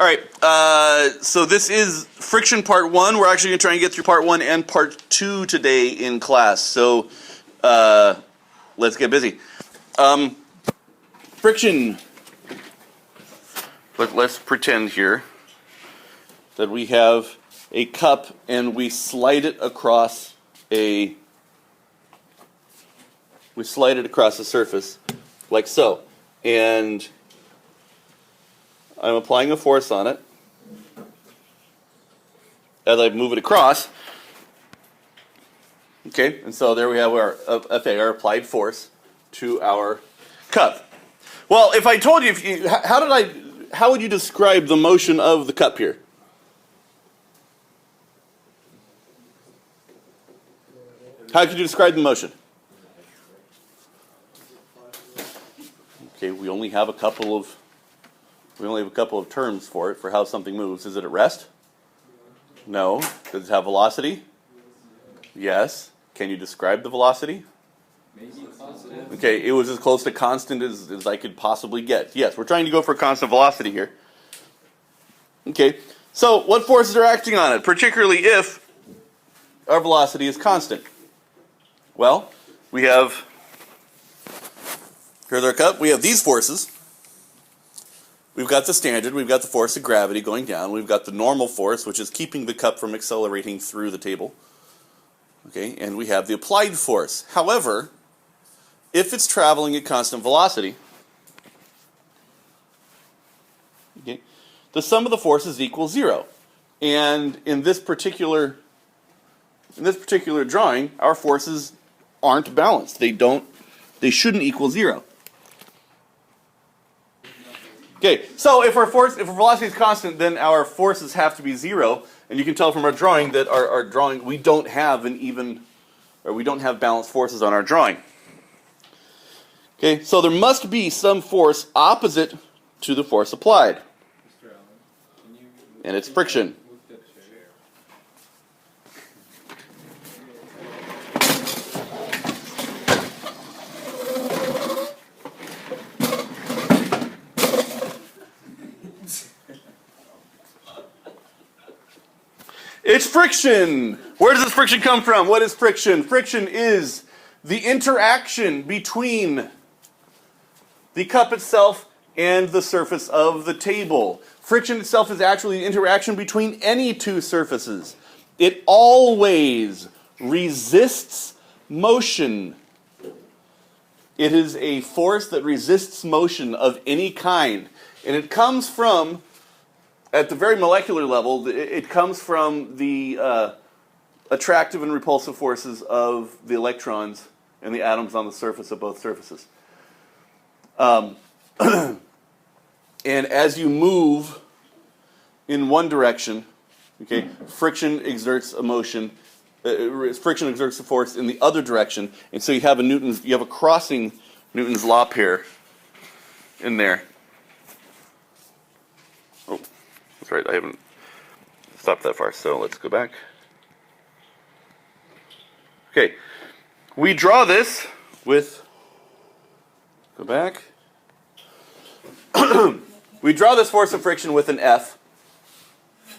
All right, so this is friction part 1. We're actually going to try and get through part 1 and part 2 today in class. So let's get busy. Friction. Let's pretend here that we have a cup and we slide it across a surface like so. And I'm applying a force on it as I move it across. Okay, and so there we have our applied force to our cup. Well, if I told you, how would you describe the motion of the cup here? How could you describe the motion? Okay, we only have a couple of terms for it, for how something moves. Is it at rest? No. Does it have velocity? Yes. Can you describe the velocity? Maybe constant. Okay, it was as close to constant as I could possibly get. Yes, we're trying to go for constant velocity here. Okay, so what forces are acting on it, particularly if our velocity is constant? Well, we have, here's our cup, we have these forces. We've got the standard, we've got the force of gravity going down, we've got the normal force, which is keeping the cup from accelerating through the table. Okay, and we have the applied force. However, if it's traveling at constant velocity, okay, the sum of the forces equals 0. And in this particular drawing, our forces aren't balanced. They shouldn't equal 0. Okay, so if our velocity is constant, then our forces have to be 0, and you can tell from our drawing that our drawing, we don't have balanced forces on our drawing. Okay, so there must be some force opposite to the force applied, and it's friction. It's friction! Where does this friction come from? What is friction? Friction is the interaction between the cup itself and the surface of the table. Friction itself is actually the interaction between any two surfaces. It always resists motion. It is a force that resists motion of any kind. And it comes from, at the very molecular level, it comes from the attractive and repulsive forces of the electrons and the atoms on the surface of both surfaces. And as you move in one direction, okay, friction exerts a motion. Friction exerts a force in the other direction, and so you have a crossing Newton's law pair in there. Oh, that's right. I haven't stopped that far, so let's go back. Okay, we draw this with. Go back. We draw this force of friction with an F,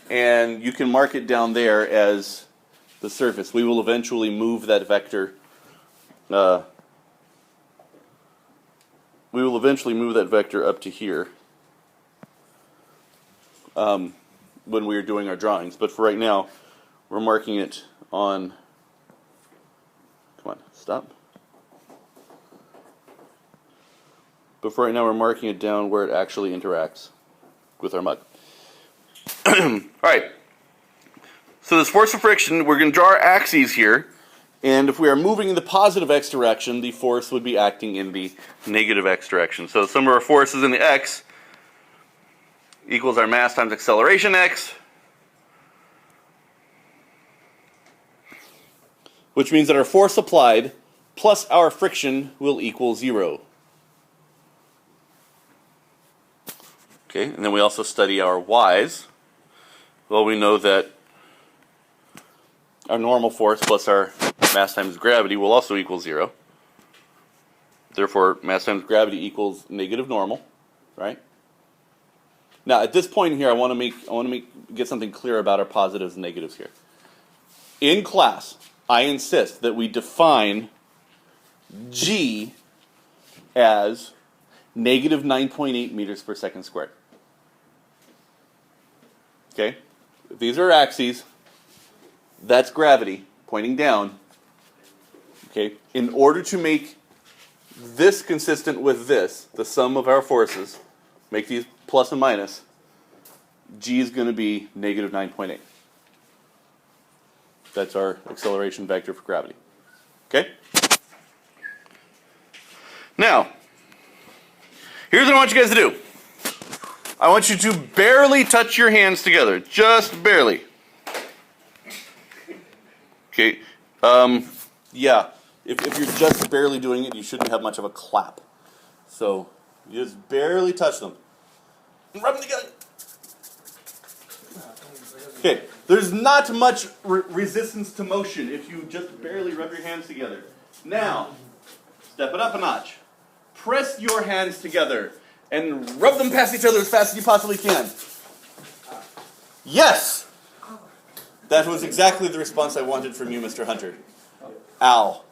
and you can mark it down there as the surface. We will eventually move that vector. Up to here when we are doing our drawings. But for right now, we're marking it on. Come on, stop. But for right now, we're marking it down where it actually interacts with our mug. All right. So this force of friction, we're going to draw our axes here. And if we are moving in the positive x direction, the force would be acting in the negative x direction. So the sum of our forces in the x equals our mass times acceleration x, which means that our force applied plus our friction will equal 0. Okay, and then we also study our y's. Well, we know that our normal force plus our mass times gravity will also equal 0. Therefore, mass times gravity equals negative normal, right? Now, at this point here, I want to get something clear about our positives and negatives here. In class, I insist that we define G as negative 9.8 meters per second squared. Okay? If these are axes, that's gravity pointing down. Okay? In order to make this consistent with this, the sum of our forces, make these plus and minus, G is going to be negative 9.8. That's our acceleration vector for gravity. Okay? Now, here's what I want you guys to do. I want you to barely touch your hands together. Just barely. Okay? Yeah. If you're just barely doing it, you shouldn't have much of a clap. So, you just barely touch them. And rub them together. Okay. There's not much resistance to motion if you just barely rub your hands together. Now, step it up a notch. Press your hands together and rub them past each other as fast as you possibly can. Yes! That was exactly the response I wanted from you, Mr. Hunter. Ow.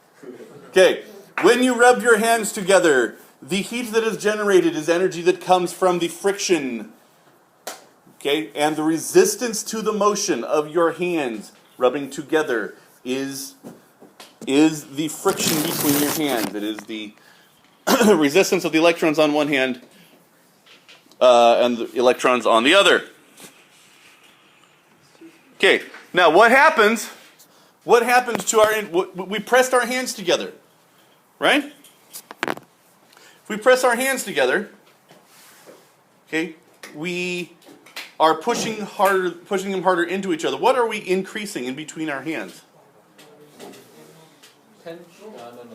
Okay, when you rub your hands together, the heat that is generated is energy that comes from the friction. Okay, and the resistance to the motion of your hands rubbing together is the friction between your hands. It is the resistance of the electrons on one hand and the electrons on the other. Okay, now what happens? What happens to we pressed our hands together, right? If we press our hands together, okay, we are pushing them harder into each other. What are we increasing in between our hands? Tension? No.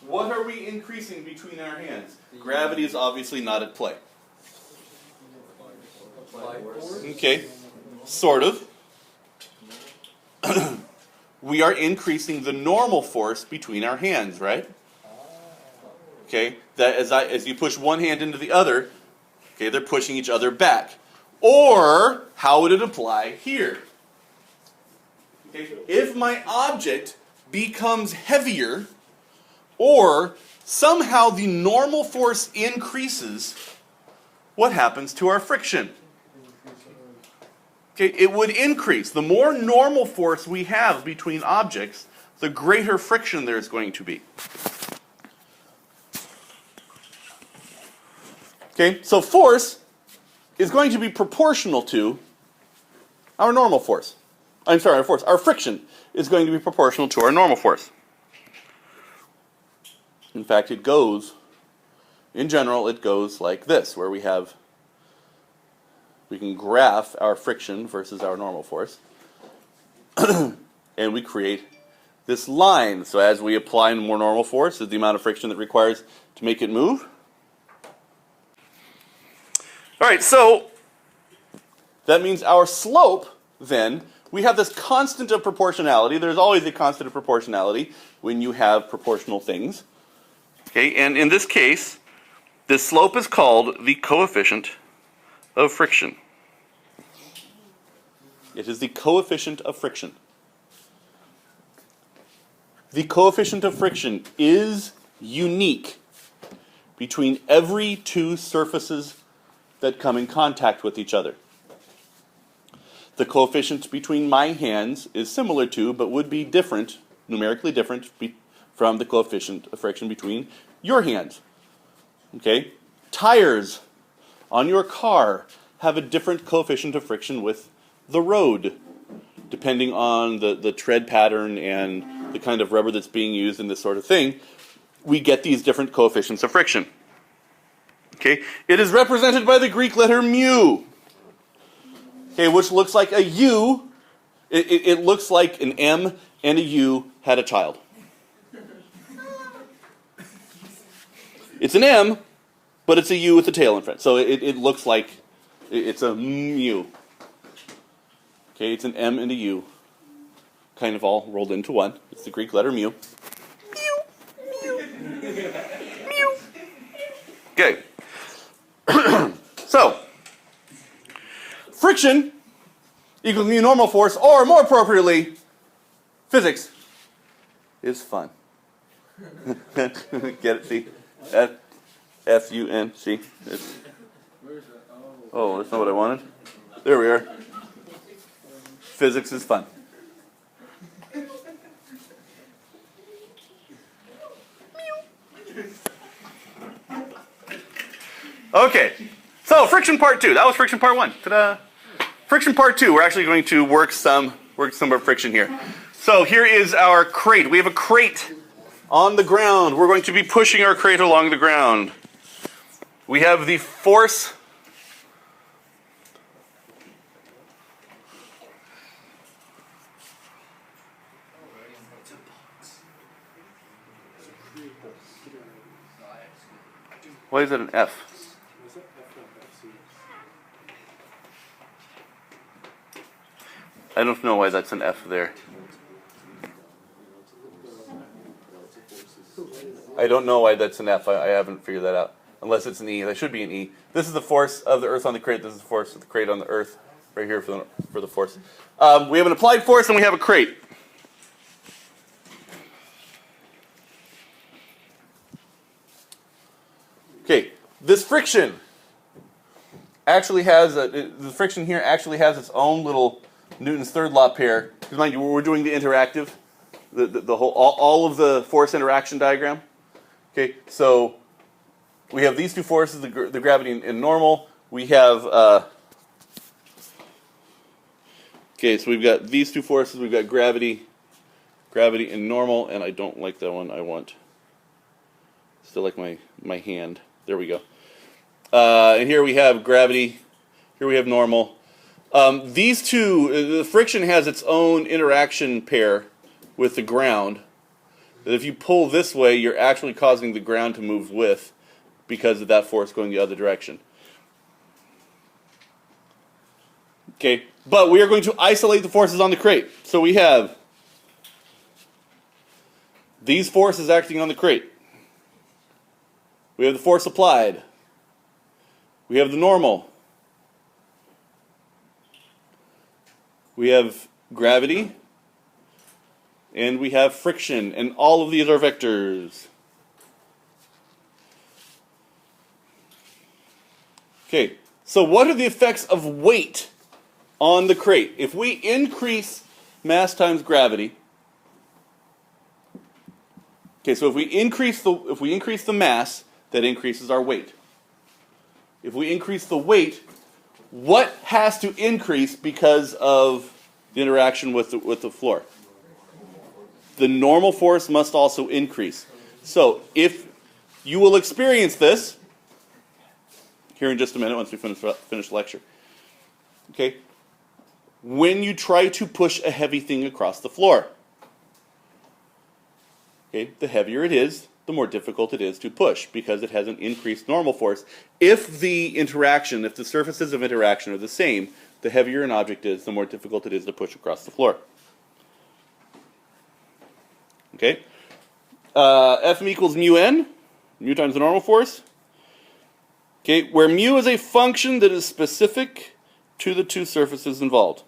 What are we increasing between our hands? Gravity is obviously not at play. Okay, sort of. We are increasing the normal force between our hands, right? Okay, that as you push one hand into the other, okay, they're pushing each other back. Or, how would it apply here? Okay, if my object becomes heavier, or somehow the normal force increases, what happens to our friction? Okay, it would increase. The more normal force we have between objects, the greater friction there's going to be. Okay, so force is going to be proportional to our normal force. I'm sorry, our friction is going to be proportional to our normal force. In fact, in general, it goes like this, where we can graph our friction versus our normal force. And we create this line. So as we apply more normal force, is the amount of friction that requires to make it move. All right, so that means our slope, then, we have this constant of proportionality. There's always a constant of proportionality when you have proportional things. Okay, and in this case, this slope is called the coefficient of friction. It is the coefficient of friction. The coefficient of friction is unique between every two surfaces that come in contact with each other. The coefficient between my hands is similar to, but would be different, numerically different, from the coefficient of friction between your hands. Okay? Tires on your car have a different coefficient of friction with the road, depending on the tread pattern and the kind of rubber that's being used and this sort of thing. We get these different coefficients of friction. Okay? It is represented by the Greek letter mu. Okay, which looks like a U. It looks like an M and a U had a child. It's an M, but it's a U with a tail in front. So it looks like it's a mu. Okay, it's an M and a U, kind of all rolled into one. It's the Greek letter mu. Okay. So, friction equals mu normal force, or more appropriately, physics is fun. Get it? See? F-U-N. See? Oh, that's not what I wanted. There we are. Physics is fun. Okay, so friction part 2. That was friction part 1. Ta-da! Friction part 2. We're actually going to work some of friction here. So here is our crate. We have a crate on the ground. We're going to be pushing our crate along the ground. We have the force. Why is that an F? I don't know why that's an F there. I don't know why that's an F. I haven't figured that out. Unless it's an E. That should be an E. This is the force of the Earth on the crate. This is the force of the crate on the Earth. Right here for the force. We have an applied force and we have a crate. Okay. This friction actually has the friction here actually has its own little Newton's third law pair. Because mind you, we're doing the interactive, the whole all of the force interaction diagram. Okay, so we have these two forces, the gravity and normal. We have okay, so we've got these two forces. We've got gravity and normal, and I don't like that one. I want still like my hand. There we go. And here we have gravity. Here we have normal. These two, the friction has its own interaction pair with the ground. That if you pull this way, you're actually causing the ground to move with because of that force going the other direction. Okay, but we are going to isolate the forces on the crate. So we have these forces acting on the crate. We have the force applied. We have the normal. We have gravity. And we have friction. And all of these are vectors. Okay, so what are the effects of weight on the crate? If we increase mass times gravity, okay, so if we increase the mass, that increases our weight. If we increase the weight, what has to increase because of the interaction with the floor? The normal force must also increase. So if you will experience this here in just a minute once we finish the lecture. Okay, when you try to push a heavy thing across the floor, okay, the heavier it is, the more difficult it is to push because it has an increased normal force. If the surfaces of interaction are the same, the heavier an object is, the more difficult it is to push across the floor. Okay, F equals mu n, mu times the normal force. Okay, where mu is a function that is specific to the two surfaces involved.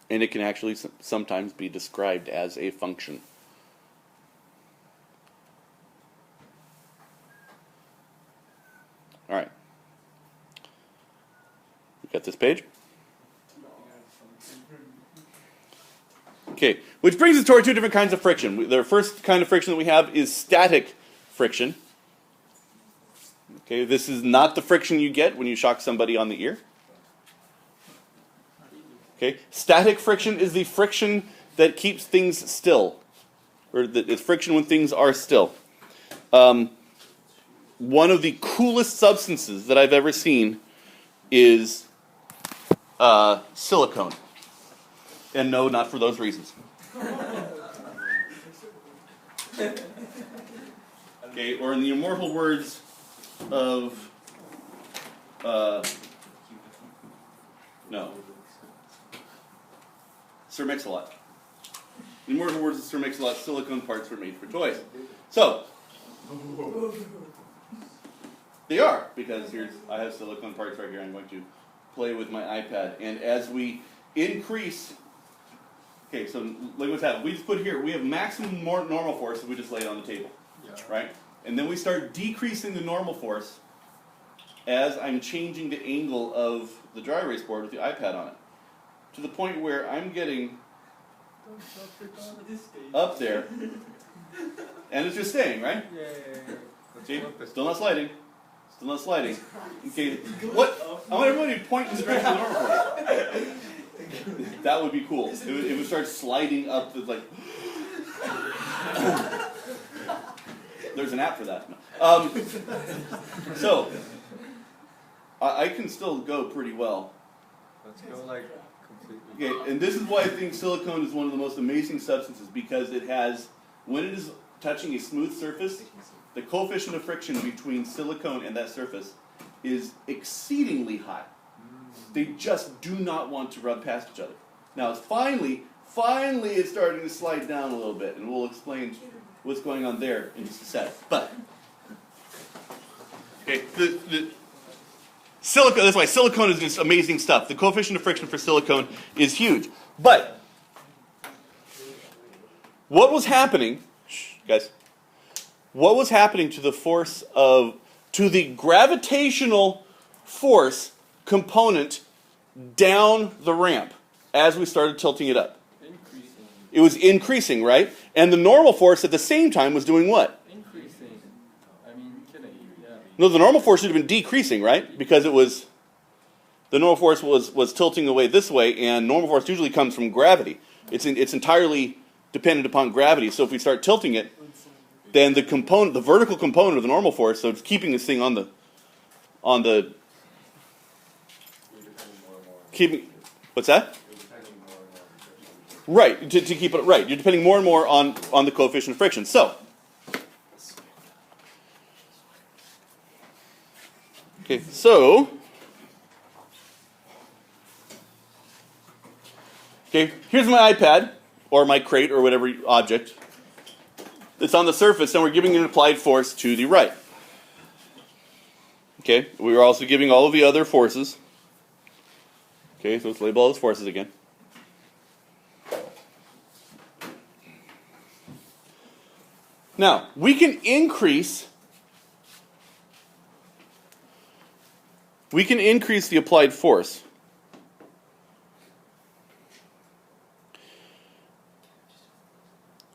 And it can actually sometimes be described as a function. All right. We got this page? Okay, which brings us to our two different kinds of friction. The first kind of friction that we have is static friction. Okay, this is not the friction you get when you shock somebody on the ear. Okay, static friction is the friction that keeps things still, or it's friction when things are still. One of the coolest substances that I've ever seen is silicone. And no, not for those reasons. Okay, or in the immortal words of Sir Mix-a-Lot. In the immortal words of Sir Mix-a-Lot, silicone parts were made for toys. So, They are, because I have silicone parts right here. I'm going to play with my iPad. And as we increase, okay, so look what's happening. We just put here, we have maximum normal force that we just laid on the table, right? And then we start decreasing the normal force as I'm changing the angle of the dry erase board with the iPad on it. To the point where I'm getting up there, and it's just staying, right? See? Still not sliding. Still not sliding. Okay, what? I want everybody to point in the direction of the normal force. That would be cool. It would start sliding up, like... There's an app for that. So, I can still go pretty well. Let's go like completely. Okay, and this is why I think silicone is one of the most amazing substances, because it has, when it is touching a smooth surface, the coefficient of friction between silicone and that surface is exceedingly high. They just do not want to rub past each other. Now, finally it's starting to slide down a little bit, and we'll explain what's going on there in just a sec. But, okay, the silicone, that's why silicone is just amazing stuff. The coefficient of friction for silicone is huge. But, what was happening, guys, what was happening to the force to the gravitational force component down the ramp as we started tilting it up? Increasing. It was increasing, right? And the normal force at the same time was doing what? Increasing. I mean, yeah. No, the normal force should have been decreasing, right? Because it was, the normal force was tilting away this way, and normal force usually comes from gravity. It's entirely dependent upon gravity. So if we start tilting it, then the vertical component of the normal force, so it's keeping this thing on the keeping, what's that? Right, to keep it right. You're depending more and more on the coefficient of friction. So, okay, here's my iPad, or my crate, or whatever object. It's on the surface, and we're giving an applied force to the right. Okay, we are also giving all of the other forces. Okay, so let's label all those forces again. Now, we can increase the applied force.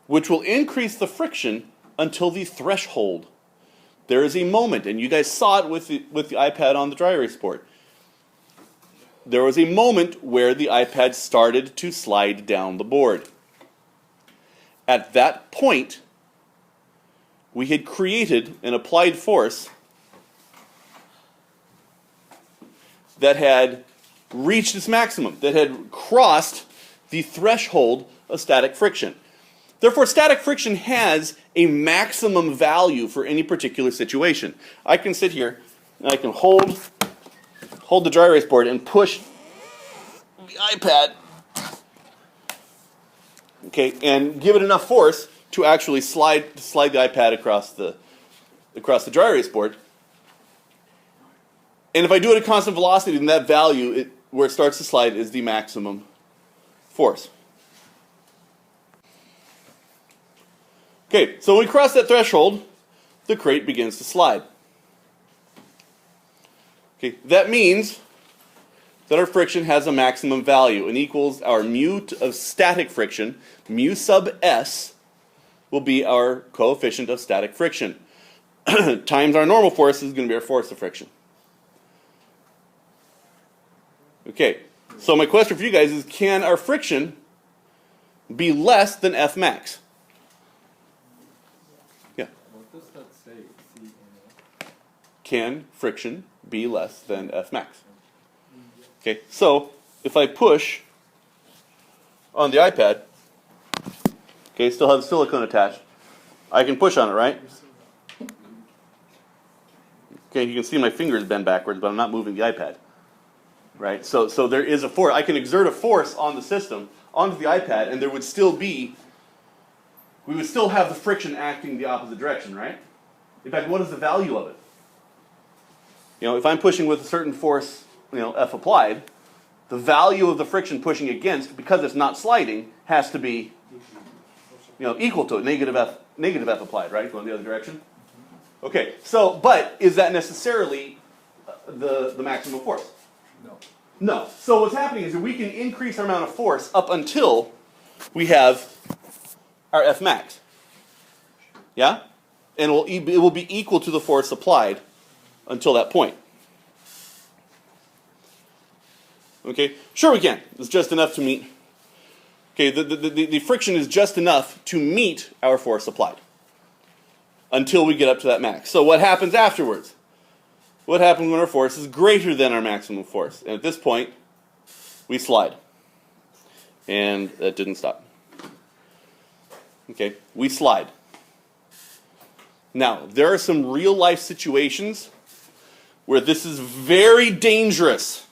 Which will increase the friction until the threshold. There is a moment, and you guys saw it with the iPad on the dry erase board. There was a moment where the iPad started to slide down the board. At that point, we had created an applied force that had reached its maximum, that had crossed the threshold of static friction. Therefore, static friction has a maximum value for any particular situation. I can sit here and I can hold the dry erase board and push the iPad, okay, and give it enough force to actually slide the iPad across the dry erase board. And if I do it at constant velocity, then that value, where it starts to slide, is the maximum force. Okay, so when we cross that threshold, the crate begins to slide. Okay, that means that our friction has a maximum value and equals our mu of static friction. Mu sub s will be our coefficient of static friction. Times our normal force is going to be our force of friction. Okay, so my question for you guys is, can our friction be less than F max? Yeah. What does that say? Can friction be less than F max? Okay, so if I push on the iPad, okay, still have silicone attached, I can push on it, right? Okay, you can see my fingers bend backwards, but I'm not moving the iPad. Right? So there is a force. I can exert a force on the system, onto the iPad, and there would still be, we would still have the friction acting the opposite direction, right? In fact, what is the value of it? You know, if I'm pushing with a certain force, you know, F applied, the value of the friction pushing against, because it's not sliding, has to be, you know, equal to it, negative F applied, right? Going the other direction. Okay, so, but is that necessarily the maximum force? No. No. So what's happening is that we can increase our amount of force up until we have our F max. Yeah? And it will be equal to the force applied until that point. Okay? Sure we can. It's just enough to meet. Okay, the friction is just enough to meet our force applied until we get up to that max. So what happens afterwards? What happens when our force is greater than our maximum force? And at this point, we slide. And that didn't stop. Okay, we slide. Now, there are some real life situations where this is very dangerous.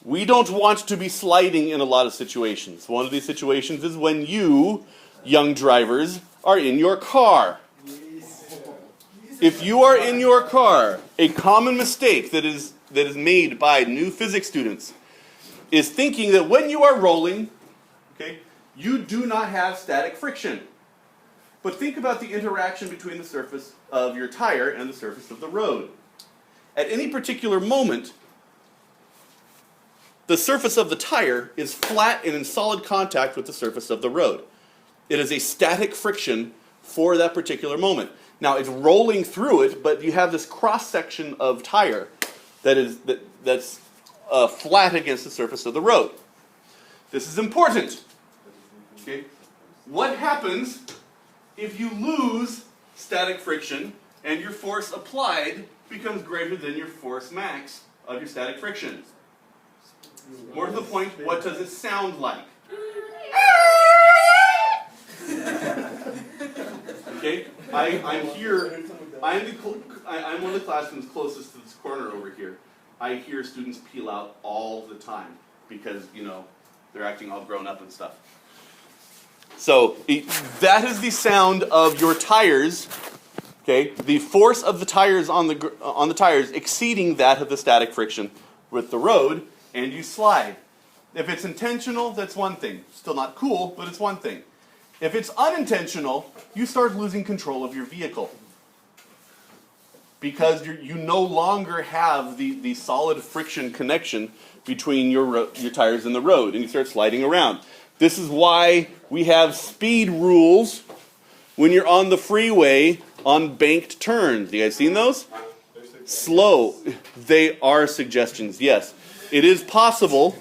We don't want to be sliding in a lot of situations. One of these situations is when you, young drivers, are in your car. If you are in your car, a common mistake that is made by new physics students is thinking that when you are rolling, okay, you do not have static friction. But think about the interaction between the surface of your tire and the surface of the road. At any particular moment, the surface of the tire is flat and in solid contact with the surface of the road. It is a static friction for that particular moment. Now, it's rolling through it, but you have this cross-section of tire that's flat against the surface of the road. This is important. Okay? What happens if you lose static friction and your force applied becomes greater than your force max of your static friction? More to the point, what does it sound like? Okay, I'm here. I'm one of the classrooms closest to this corner over here. I hear students peel out all the time because, you know, they're acting all grown up and stuff. So that is the sound of your tires. Okay, the force of the tires on the tires exceeding that of the static friction with the road, and you slide. If it's intentional, that's one thing. Still not cool, but it's one thing. If it's unintentional, you start losing control of your vehicle. Because you no longer have the solid friction connection between your tires and the road, and you start sliding around. This is why we have speed rules when you're on the freeway on banked turns. You guys seen those? Slow. They are suggestions, yes. It is possible.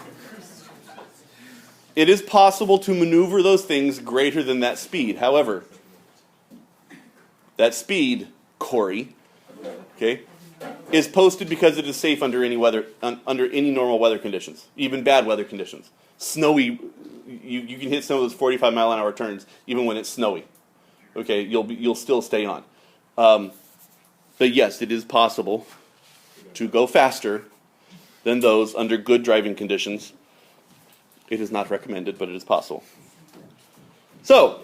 It is possible to maneuver those things greater than that speed. However, that speed, Corey, okay, is posted because it is safe under any normal weather conditions, even bad weather conditions. Snowy, you can hit some of those 45-mile-an-hour turns even when it's snowy. Okay, you'll still stay on. But yes, it is possible to go faster than those under good driving conditions. It is not recommended, but it is possible. So,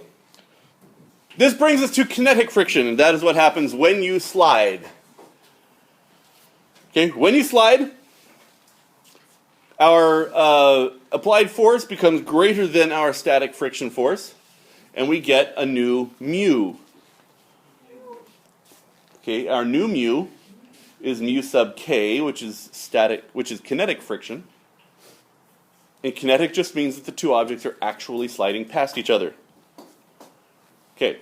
this brings us to kinetic friction, and that is what happens when you slide. Okay, when you slide, our applied force becomes greater than our static friction force, and we get a new mu. Okay, our new mu is mu sub k, which is kinetic friction. And kinetic just means that the two objects are actually sliding past each other. Okay.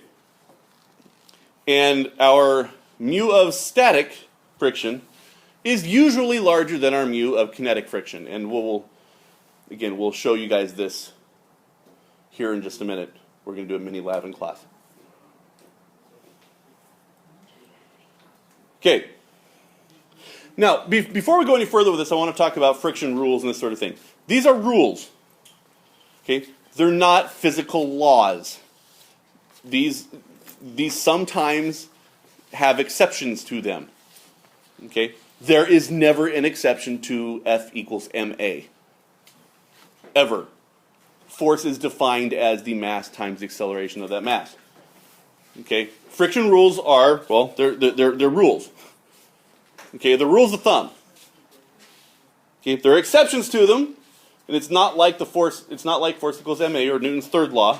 And our mu of static friction is usually larger than our mu of kinetic friction. And we'll show you guys this here in just a minute. We're going to do a mini lab in class. Okay. Now, before we go any further with this, I want to talk about friction rules and this sort of thing. These are rules. Okay? They're not physical laws. These sometimes have exceptions to them. Okay? There is never an exception to F equals ma. Ever. Force is defined as the mass times the acceleration of that mass. Okay, friction rules are, well, they're rules. Okay, the rules of thumb. Okay, if there are exceptions to them, and it's not like force equals ma or Newton's third law.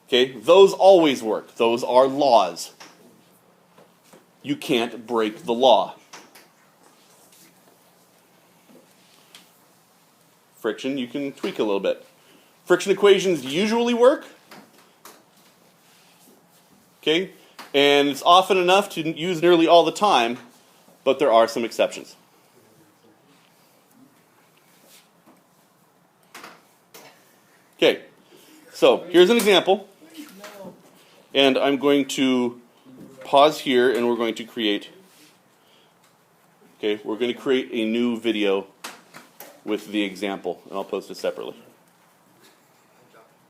Okay, those always work. Those are laws. You can't break the law. Friction, you can tweak a little bit. Friction equations usually work. Okay, and it's often enough to use nearly all the time, but there are some exceptions. Okay, so here's an example, and I'm going to pause here, and we're going to create. Okay, we're going to create a new video with the example, and I'll post it separately.